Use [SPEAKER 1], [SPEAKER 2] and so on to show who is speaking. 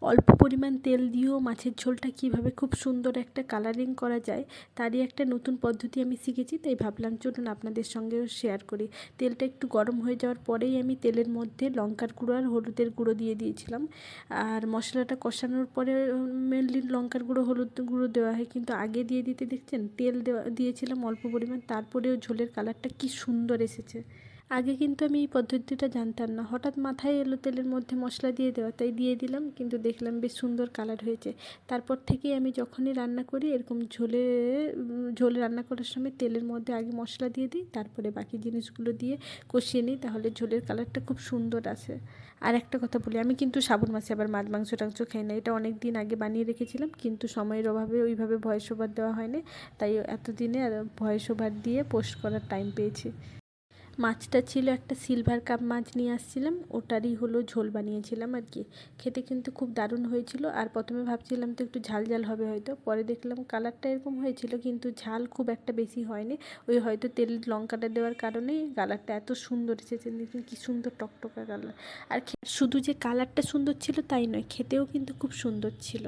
[SPEAKER 1] অল্প পরিমাণ তেল দিয়েও মাছের ঝোলটা কীভাবে খুব সুন্দর একটা কালারিং করা যায় তারই একটা নতুন পদ্ধতি আমি শিখেছি, তাই ভাবলাম চলুন আপনাদের সঙ্গেও শেয়ার করি। তেলটা একটু গরম হয়ে যাওয়ার পরেই আমি তেলের মধ্যে লঙ্কার গুঁড়ো আর হলুদের গুঁড়ো দিয়ে দিয়েছিলাম। আর মশলাটা কষানোর পরে মেনলি লঙ্কার গুঁড়ো হলুদ গুঁড়ো দেওয়া হয়, কিন্তু আগে দিয়ে দিতে দেখছেন তেল দিয়েছিলাম অল্প পরিমাণ, তারপরেও ঝোলের কালারটা কি সুন্দর এসেছে। আগে কিন্তু আমি এই পদ্ধতিটা জানতাম না, হঠাৎ মাথায় এলো তেলের মধ্যে মশলা দিয়ে দেওয়া, তাই দিয়ে দিলাম, কিন্তু দেখলাম বেশ সুন্দর কালার হয়েছে। তারপর থেকেই আমি যখনই রান্না করি এরকম ঝোল রান্না করার সময় তেলের মধ্যে আগে মশলা দিয়ে দিই, তারপরে বাকি জিনিসগুলো দিয়ে কষিয়ে নিই, তাহলে ঝোলের কালারটা খুব সুন্দর আসে। আর একটা কথা বলি, আমি কিন্তু শ্রাবণ মাসে আবার মাছ মাংস টাংস খাই না। এটা অনেক দিন আগে বানিয়ে রেখেছিলাম, কিন্তু সময়ের অভাবে ওইভাবে ভয়েস ওভার দেওয়া হয়নি, তাই এতদিনে ভয়েস ওভার দিয়ে পোস্ট করার টাইম পেয়েছি। মাছটা ছিল একটা সিলভার কাপ মাছ নিয়ে আসছিলাম, ওটারই হলো ঝোল বানিয়েছিলাম আর কি। খেতে কিন্তু খুব দারুণ হয়েছিল। আর প্রথমে ভাবছিলাম তো একটু ঝাল ঝাল হবে হয়তো, পরে দেখলাম কালারটা এরকম হয়েছিল, কিন্তু ঝাল খুব একটা বেশি হয়নি। ওই হয়তো তেল লঙ্কাটা দেওয়ার কারণেই কালারটা এত সুন্দর এসেছে, দেখুন কী সুন্দর টকটকা কালার। আর শুধু যে কালারটা সুন্দর ছিল তাই নয়, খেতেও কিন্তু খুব সুন্দর ছিল।